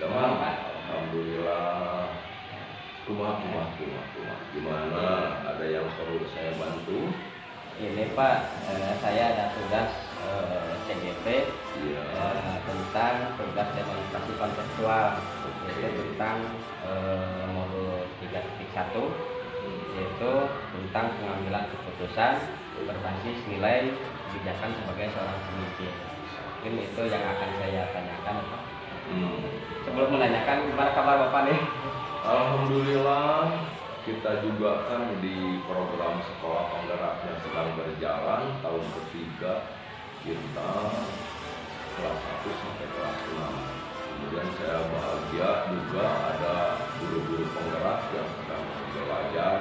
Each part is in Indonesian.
Teman, Pak. alhamdulillah. Kumah. Gimana? Ada yang perlu saya bantu? Ini Pak, saya ada tugas CGP Iya. tentang tugas demonstrasi konseptual, yaitu tentang modul 3.1, yaitu tentang pengambilan keputusan berbasis nilai kebijakan sebagai seorang pemimpin. Mungkin itu yang akan saya tanyakan, Pak. Sebelum menanyakan, gimana kabar Bapak nih? Alhamdulillah, kita juga kan di program sekolah penggerak yang sedang berjalan tahun ketiga, kita kelas 1 sampai kelas 6. Kemudian saya bahagia juga ada guru-guru penggerak yang sedang belajar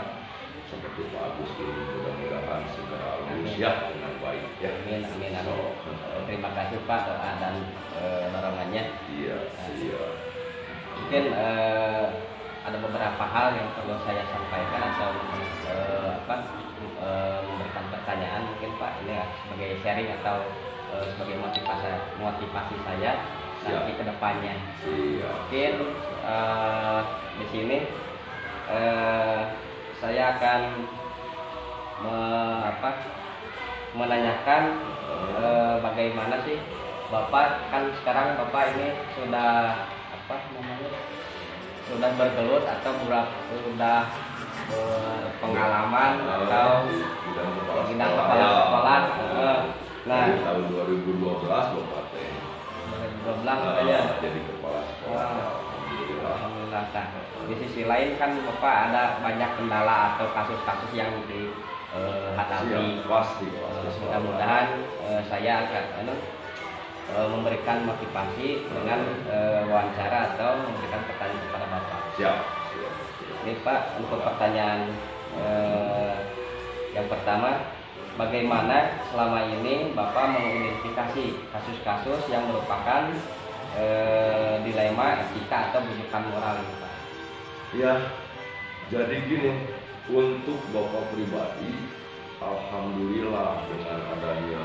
seperti Pak Agus ini, mudah-mudahan segera lulus ya dengan baik ya. Amin. Terima kasih Pak doa dan dorongannya. Iya. Mungkin ada beberapa hal yang perlu saya sampaikan atau memberikan pertanyaan mungkin Pak, ini ya, sebagai sharing atau sebagai motivasi saya nanti ke depannya. Mungkin di sini saya akan menanyakan bagaimana sih Bapak, kan sekarang Bapak ini sudah sudah bergelut atau sudah pengalaman atau bidang kepala sekolah. Nah, tahun 2012 Bapak 2012 katanya jadi kepala sekolah. Alhamdulillah. Di sisi lain kan Bapak ada banyak kendala atau kasus-kasus yang dihadapi. Pasti. Mudah-mudahan saya akan memberikan motivasi dengan wawancara atau memberikan pertanyaan kepada Bapak. Siap. Ini Pak, untuk pertanyaan yang pertama, bagaimana selama ini Bapak mengidentifikasi kasus-kasus yang merupakan dilema etika atau bujukan moral ini Pak? Ya, jadi gini, untuk Bapak pribadi, alhamdulillah dengan adanya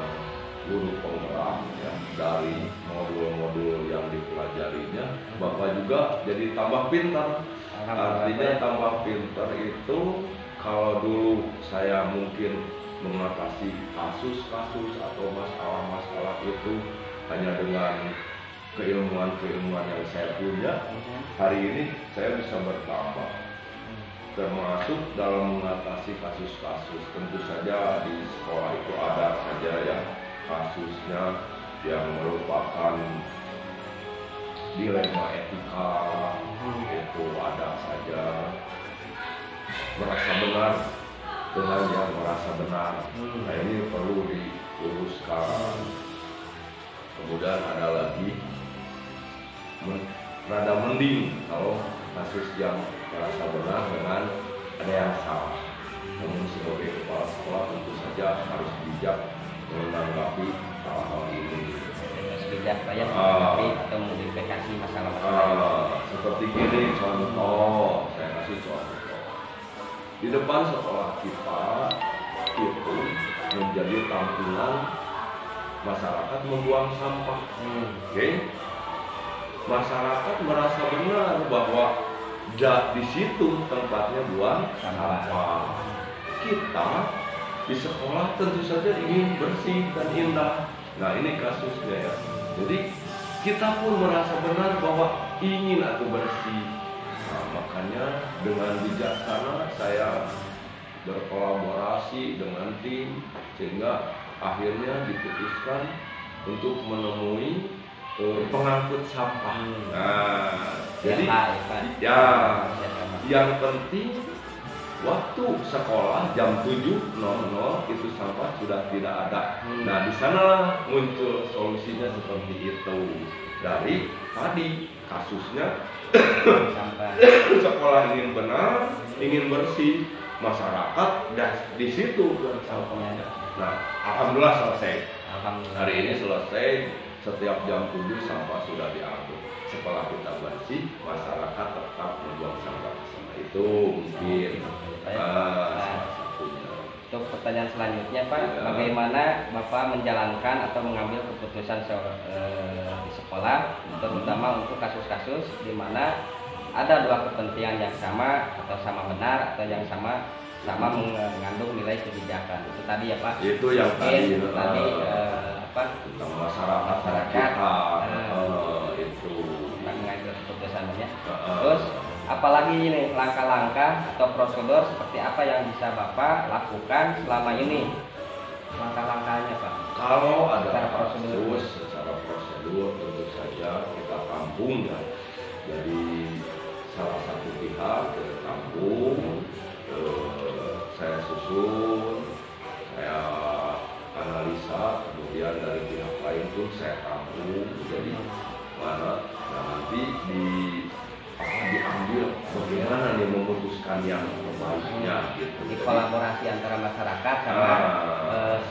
guru penggerak ya, dari modul-modul yang dipelajarinya, Bapak juga jadi tambah pintar. Artinya tambah pintar itu, kalau dulu saya mungkin mengatasi kasus-kasus atau masalah-masalah itu hanya dengan keilmuan yang saya punya, hari ini saya bisa bertambah, termasuk dalam mengatasi kasus-kasus. Tentu saja di sekolah itu ada saja yang kasusnya yang merupakan dilema etika, itu ada saja. Merasa benar dengan yang merasa benar, nah ini perlu diluruskan. Kemudian ada lagi rada mending kalau kasus yang merasa benar dengan ada yang salah. Namun sebagai kepala sekolah tentu saja harus bijak menanggapi hal-hal ini. Bijak Pak ya, menanggapi atau mengidentifikasi masalah-masalah. Seperti gini contoh, saya kasih contoh. Di depan sekolah kita itu menjadi tampilan masyarakat membuang sampah. Oke? Masyarakat merasa benar bahwa di situ tempatnya buang sampah. Kita di sekolah tentu saja ingin bersih dan indah. Nah ini kasusnya ya. Jadi kita pun merasa benar bahwa ingin atau bersih. Nah, makanya dengan bijaksana saya berkolaborasi dengan tim sehingga akhirnya diputuskan untuk menemui pengangkut sampah. Nah, jadi ya yang penting waktu sekolah jam 7.00 itu sampah sudah tidak ada. Nah, di sana muncul solusinya seperti itu. Dari tadi kasusnya sekolah ingin benar, ingin bersih, masyarakat dan di situ sampahnya. Nah, alhamdulillah selesai. Hari ini selesai. Setiap jam 7 sampah sudah diangkut. Setelah kita bersih, masyarakat tetap membuang sampah. Itu mungkin salah satunya. Untuk pertanyaan selanjutnya Pak, Ya. bagaimana Bapak menjalankan atau mengambil keputusan di sekolah, terutama untuk kasus-kasus di mana ada dua kepentingan yang sama atau sama benar atau yang sama mengandung nilai kebijakan. Itu tadi ya Pak. Itu yang tadi, apa? tentang masyarakat kita itu mengambil keputusannya. Terus apalagi ini langkah-langkah atau prosedur seperti apa yang bisa Bapak lakukan selama ini? Langkah-langkahnya Pak. Kalau ada Secara prosedur. secara prosedur tentu saja kita tampung ya. Jadi salah satu pihak kita tampung, saya susun, saya analisa, kemudian dari pihak lain pun saya tampung. Jadi mana, nah nanti diambil bagaimana nih memutuskan yang terbaiknya gitu. Di kolaborasi antara masyarakat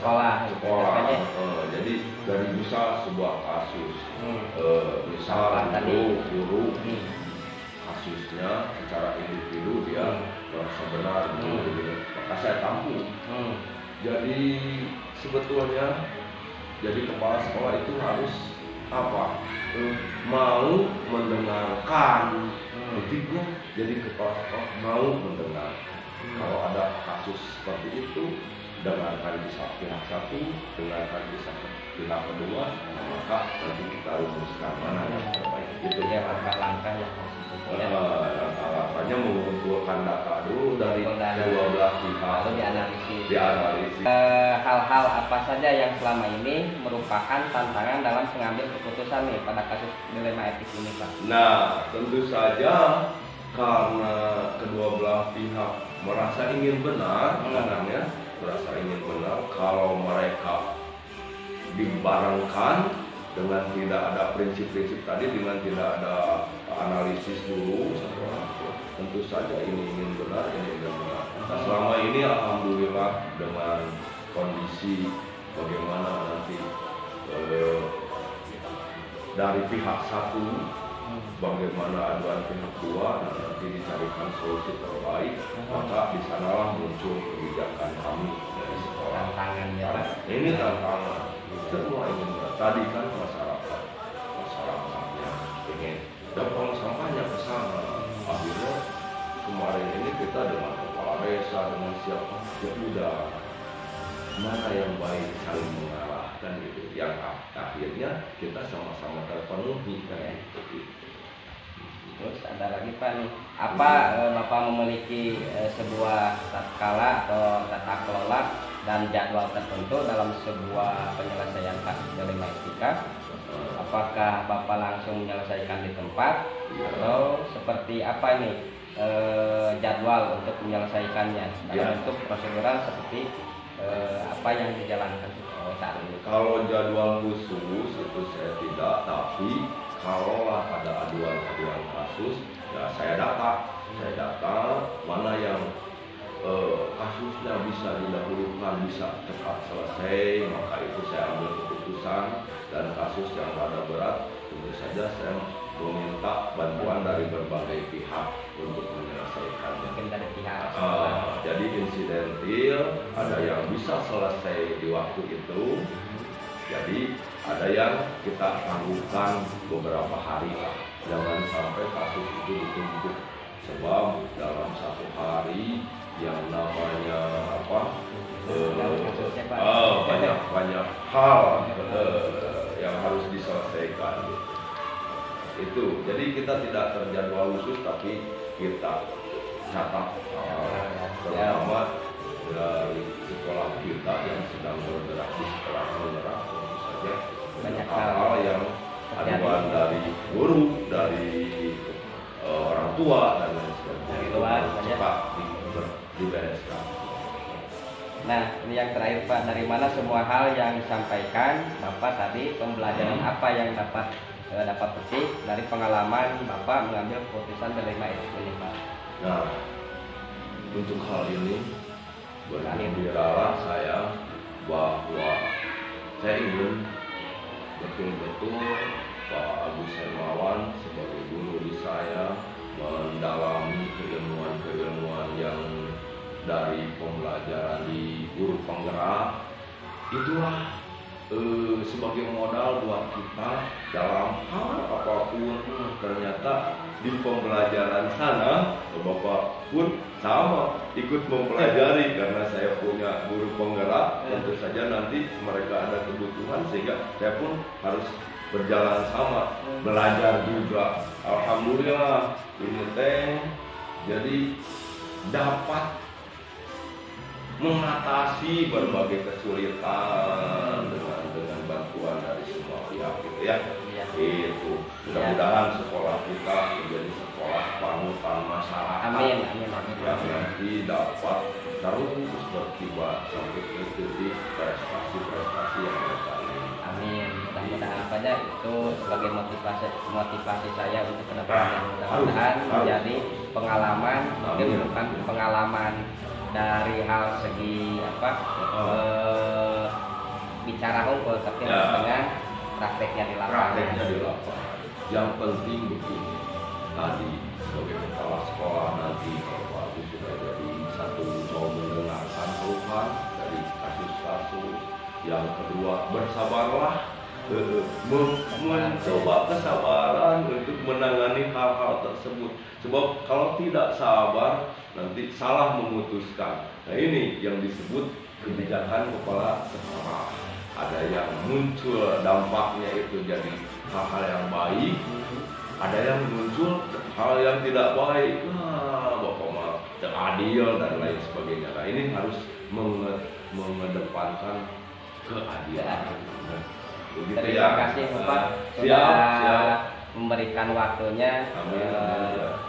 sama sekolah. Jadi dari bisa sebuah kasus, misal guru kasusnya secara individu dia merasa benar, maka saya tampung. Jadi sebetulnya jadi kepala sekolah itu harus apa? Mau mendengarkan, titiknya. Jadi kepala sekolah mau mendengar. Kalau ada kasus seperti itu, dengarkan bisa pihak satu, dengarkan bisa pihak kedua, maka nanti kita rumuskan mana yang terbaik. Itu ya langkah-langkah yang harus dilakukan. Langkah-langkahnya mengumpulkan data dulu dari kedua belah pihak, lalu dianalisis. Hal-hal apa saja yang selama ini merupakan tantangan dalam mengambil keputusan nih pada kasus dilema etik ini Pak? Nah, tentu saja karena kedua belah pihak merasa ingin benar, kadangnya merasa ingin benar. Kalau mereka dibarengkan dengan tidak ada prinsip-prinsip tadi, dengan tidak ada analisis dulu satu orang tua, tentu saja ini ingin benar, ini ingin benar. Nah, selama ini alhamdulillah dengan kondisi bagaimana nanti dari pihak satu, bagaimana aduan pihak dua, dan nanti dicarikan solusi terbaik, maka di sanalah muncul kebijakan kami dari sekolah. Tantangannya Pak. Ini tantangan. Semua ingin tadi kan masyarakatnya ingin datang sampahnya ke sana. Akhirnya kemarin ini kita dengan kepala desa dengan siapa ya udah mana yang baik saling mengarahkan gitu. Yang akhirnya kita sama-sama terpenuhi kan gitu. Terus ada lagi Pak nih, apa Bapak memiliki sebuah tatkala atau tata kelola dan jadwal tertentu dalam sebuah penyelesaian kasus dilema etika? Apakah Bapak langsung menyelesaikan di tempat atau seperti apa nih jadwal untuk menyelesaikannya dalam bentuk prosedural seperti apa yang dijalankan saat ini? Kalau jadwal khusus itu saya tidak, tapi kalaulah ada aduan kasus, ya saya data mana yang kasusnya bisa didahulukan, bisa cepat selesai, maka itu saya ambil keputusan. Dan kasus yang rada berat, tentu saja saya meminta bantuan dari berbagai pihak untuk menyelesaikannya. Mungkin dari pihak jadi insidentil, ada yang bisa selesai di waktu itu. Jadi ada yang kita tangguhkan beberapa hari lah. Jangan sampai kasus itu ditumpuk, sebab dalam satu hari yang namanya banyak hal yang harus diselesaikan. Itu. Jadi kita tidak terjadwal khusus, tapi kita catat terutama dari sekolah kita yang sedang bergerak di sekolah bergerak, tentu saja banyak hal yang aduan dari guru, dari orang tua dan lain sebagainya cepat dibereskan. Nah, ini yang terakhir Pak, dari mana semua hal yang disampaikan Bapak tadi, pembelajaran apa yang dapat petik dari pengalaman Bapak mengambil keputusan dilema etik ini Pak? Nah, untuk hal ini bergembiralah saya bahwa saya ingin betul-betul Pak Agus Hermawan sebagai guru di saya mendalami keilmuan yang dari pembelajaran di guru penggerak, itulah sebagai modal buat kita dalam hal apapun. Ternyata di pembelajaran sana Bapak pun sama ikut mempelajari, karena saya punya guru penggerak. Tentu saja nanti mereka ada kebutuhan sehingga saya pun harus berjalan sama, belajar juga. Alhamdulillah ini teh jadi dapat mengatasi berbagai kesulitan dengan bantuan dari semua pihak gitu ya. Itu mudah-mudahan sekolah kita menjadi sekolah panutan masyarakat. Amin, amin, amin. Yang nanti dapat terus berkibar sampai ke titik prestasi-prestasi yang mereka ingin. Amin. Mudah-mudahan pada itu sebagai motivasi saya untuk ke depan. Mudah-mudahan menjadi pengalaman, mungkin bukan pengalaman dari hal segi bicara hukum, tapi dengan prakteknya di lapangan. Yang penting begini, tadi sebagai kepala sekolah nanti kalau Pak Agus sudah jadi satu, mau mendengarkan keluhan dari kasus-kasus. Yang kedua, bersabarlah, mencoba kesabaran untuk menangani hal-hal tersebut. Sebab kalau tidak sabar nanti salah memutuskan. Nah ini yang disebut kebijakan kepala sekolah. Ada yang muncul dampaknya itu jadi hal-hal yang baik, ada yang muncul hal yang tidak baik. Bapak mah adil dan lain sebagainya. Nah ini harus mengedepankan keadilan. Terima kasih Bapak sudah memberikan waktunya. Amin.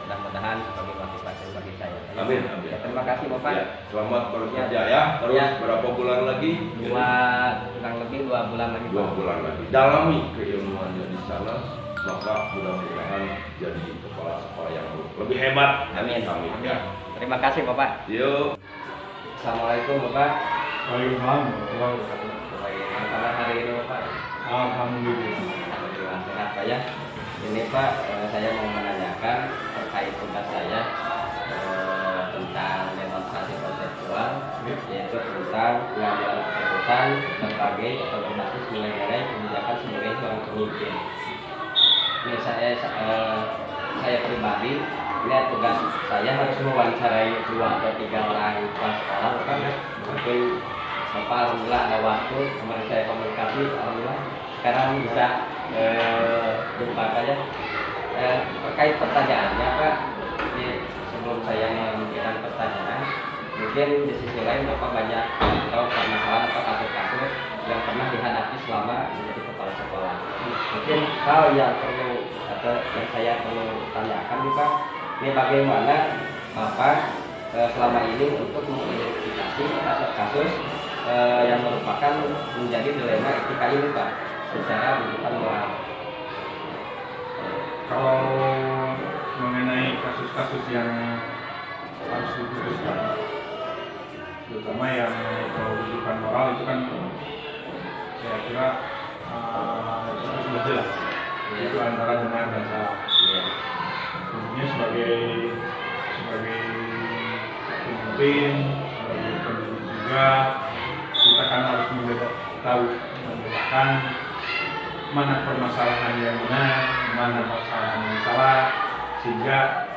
Mudah-mudahan sebagai motivasi bagi saya. Amin. Ya, terima kasih Bapak. Ya, selamat bekerja ya. Terus berapa bulan lagi? Kurang lebih 2 bulan lagi. 2 bulan lagi. Dalami keilmuannya di sana, maka mudah-mudahan jadi kepala sekolah yang lebih hebat. Amin. Amin. Ya. Terima kasih Bapak. Yuk. Assalamualaikum Bapak. Waalaikumsalam. Bagaimana kabar hari ini Bapak? Alhamdulillah. Sehat Pak ya. Ini Pak, saya mau menanyakan terkait tugas saya tentang demonstrasi konseptual, yaitu tentang pengambilan keputusan sebagai atau berbasis nilai-nilai kebijakan sebagai seorang pemimpin. Ini saya pribadi, ini tugas saya harus mewawancarai 2 atau 3 orang kepala sekolah, bukan ya? Mungkin Bapak alhamdulillah ada waktu, kemarin saya komunikasi, alhamdulillah sekarang bisa jumpa aja terkait pertanyaannya Pak. Sebelum saya memberikan pertanyaan, mungkin di sisi lain Bapak banyak tahu permasalahan atau kasus-kasus yang pernah dihadapi selama menjadi kepala sekolah. Mungkin hal yang perlu atau yang saya perlu tanyakan nih Pak, ini bagaimana Bapak selama ini untuk mengidentifikasi kasus-kasus yang merupakan menjadi dilema etika ini Pak, secara bukan moral. Kalau mengenai kasus-kasus yang harus diputuskan, terutama yang kalau rujukan moral itu kan saya kira itu sudah jelas. Itu antara benar dan salah. Tentunya sebagai pemimpin, sebagai pendidik juga, kita kan harus membedakan mana permasalahan yang benar, mana permasalahan yang salah, sehingga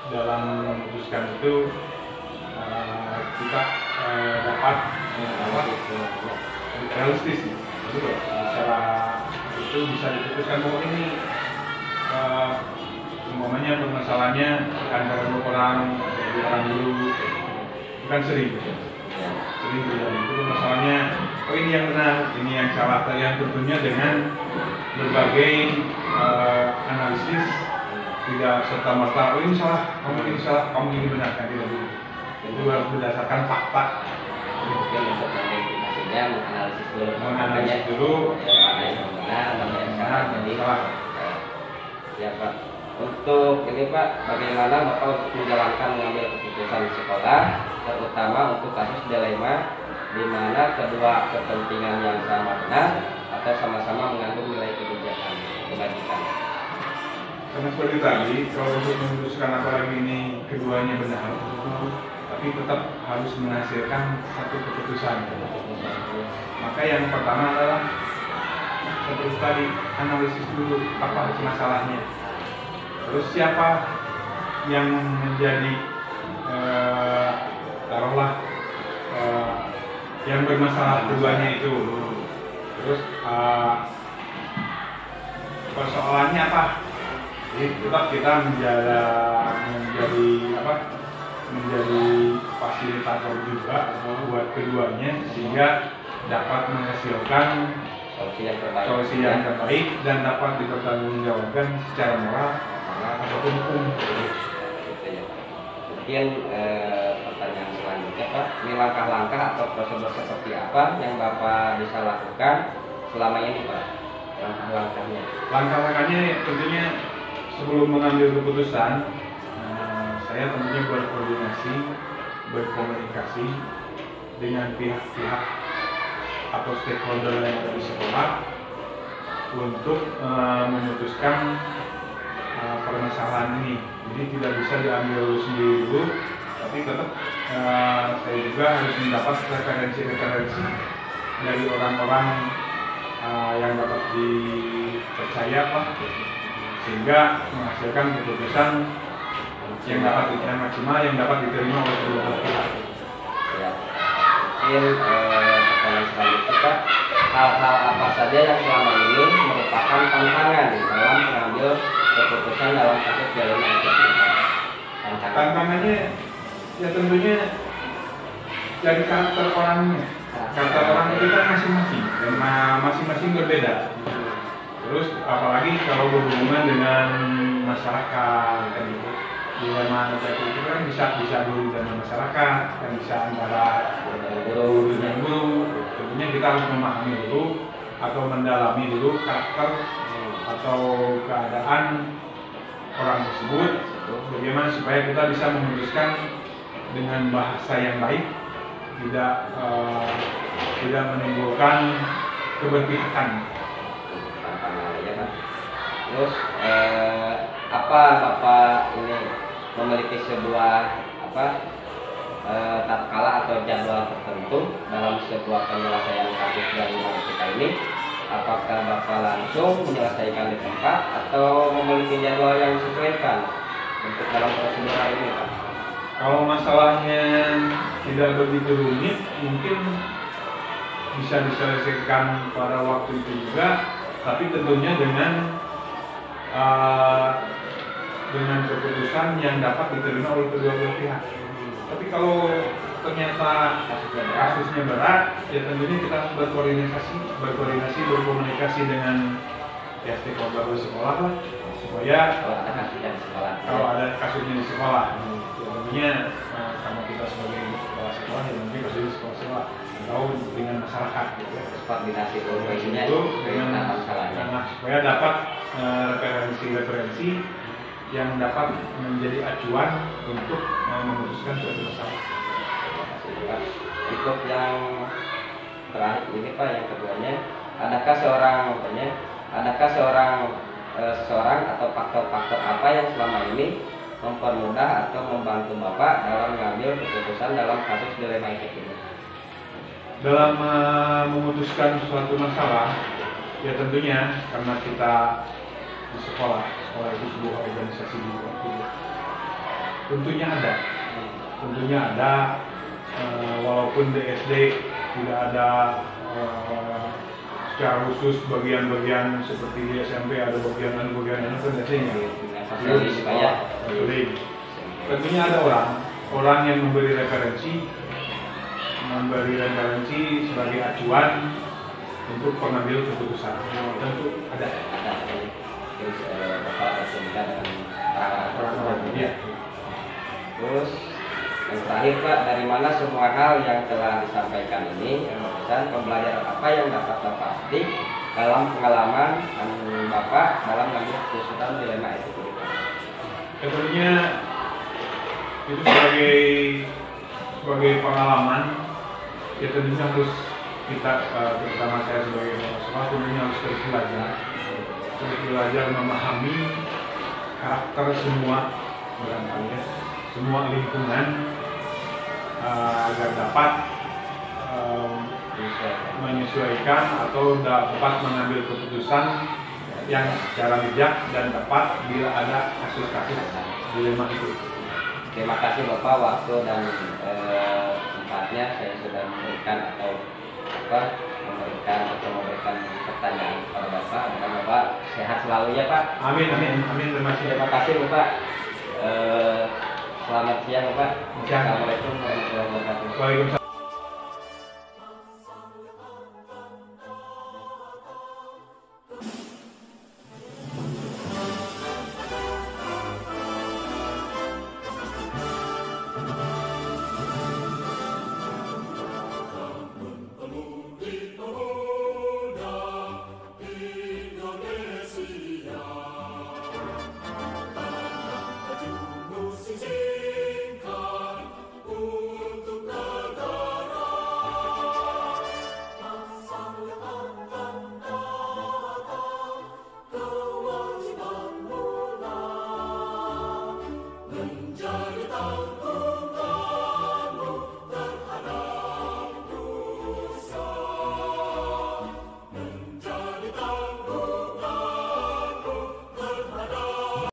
dalam memutuskan itu kita dapat realistis. Jadi secara itu bisa diputuskan bahwa ini umpamanya permasalahannya antara 2 orang, 2 orang dulu, bukan sering terjadi. Itu masalahnya, oh ini yang benar, ini yang salah. Yang tentunya dengan berbagai analisis, tidak serta merta, oh ini salah, kamu ini salah, kamu ini benar, kan tidak begitu. Itu harus berdasarkan fakta. Mungkin untuk mengidentifikasinya, menganalisis dulu, mana yang benar, mana yang salah. Jadi ya Pak, untuk ini Pak, bagaimana Bapak untuk menjalankan mengambil keputusan di sekolah, terutama untuk kasus dilema di mana kedua kepentingan yang sama benar atau sama-sama mengandung nilai kebijakan kebajikan. Karena seperti tadi, kalau untuk memutuskan apalagi ini keduanya benar, tapi tapi tetap harus menghasilkan satu keputusan. Maka yang pertama adalah seperti tadi, analisis dulu apa masalahnya, terus siapa yang menjadi taruhlah yang bermasalah keduanya itu, terus persoalannya apa. Jadi tetap kita menjadi fasilitator juga buat keduanya sehingga dapat menghasilkan solusi yang terbaik dan dapat dipertanggungjawabkan secara moral ataupun hukum. Mungkin pertanyaan selanjutnya Pak, ini langkah-langkah atau prosedur seperti apa yang Bapak bisa lakukan selama ini Pak? Langkah-langkahnya? Langkah-langkahnya tentunya sebelum mengambil keputusan, saya tentunya berkomunikasi dengan pihak-pihak atau stakeholder yang ada di sekolah untuk memutuskan permasalahan ini. Jadi tidak bisa diambil sendiri dulu, tapi tetap saya juga harus mendapat referensi-referensi dari orang-orang yang dapat dipercaya Pak, sehingga menghasilkan keputusan yang dapat maksimal, yang dapat diterima oleh kedua pihak. Ya. Mungkin pertanyaan selanjutnya Pak, hal-hal apa saja yang selama ini merupakan tantangan dalam mengambil keputusan dalam kasus jalinan itu? Tantangannya ya tentunya dari karakter orangnya. Karakter orang itu kan masing-masing dan masing-masing berbeda. Terus apalagi kalau berhubungan dengan masyarakat kan gitu. Dilema itu kan bisa dulu dengan masyarakat, dan bisa antara guru dan guru. Tentunya kita harus memahami dulu atau mendalami dulu karakter atau keadaan orang tersebut, bagaimana supaya kita bisa memutuskan dengan bahasa yang baik, tidak menimbulkan keberpihakan. Terus apa Bapak ini memiliki sebuah tatkala atau jadwal tertentu dalam sebuah penyelesaian kasus jalinan kita ini? Apakah Bapak langsung menyelesaikan di tempat atau memiliki jadwal yang disesuaikan untuk dalam prosedur ini Pak? Kalau masalahnya tidak begitu rumit, mungkin bisa diselesaikan pada waktu itu juga, tapi tentunya dengan keputusan yang dapat diterima oleh kedua belah pihak. Tapi kalau ternyata kasusnya berat, ya tentunya kita harus berkomunikasi dengan ya stakeholder di sekolah lah, supaya kalau ada kasusnya di sekolah, ya tentunya karena kita sebagai kepala sekolah ya mungkin kasusnya di sekolah atau dengan masyarakat gitu ya. Koordinasi koordinasinya itu dengan masalahnya, supaya dapat referensi yang dapat menjadi acuan untuk memutuskan suatu masalah. Untuk yang terakhir ini Pak, yang keduanya, adakah seorang atau faktor-faktor apa yang selama ini mempermudah atau membantu Bapak dalam mengambil keputusan dalam kasus dilema etik ini? Dalam memutuskan suatu masalah, ya tentunya karena kita di sekolah itu sebuah organisasi juga, tentunya ada walaupun di SD tidak ada secara khusus bagian-bagian seperti di SMP ada bagian itu kan biasanya tentunya ada orang yang memberi referensi sebagai acuan untuk pengambil keputusan. Tentu ada. Terus Bapak berkomunikasi dengan orang-orang dunia. Terus yang terakhir Pak, dari mana semua hal yang telah disampaikan ini, pembelajaran apa yang dapat Bapak petik dalam pengalaman Bapak dalam mengambil keputusan dilema etik ini? Tentunya itu sebagai pengalaman, ya tentunya harus kita, terutama saya sebagai mahasiswa, tentunya harus terus belajar memahami karakter semua lingkungan agar dapat menyesuaikan atau dapat mengambil keputusan yang secara bijak dan tepat bila ada kasus-kasus dilema itu. Terima kasih Bapak, waktu dan tempatnya saya sudah memberikan memberikan pertanyaan kepada Bapak. Dan Bapak sehat selalu ya Pak. Amin, amin, amin. Terima kasih. Terima kasih Bapak. Selamat siang Bapak. Siang. Assalamualaikum warahmatullahi wabarakatuh. Waalaikumsalam. Menjadi tangguh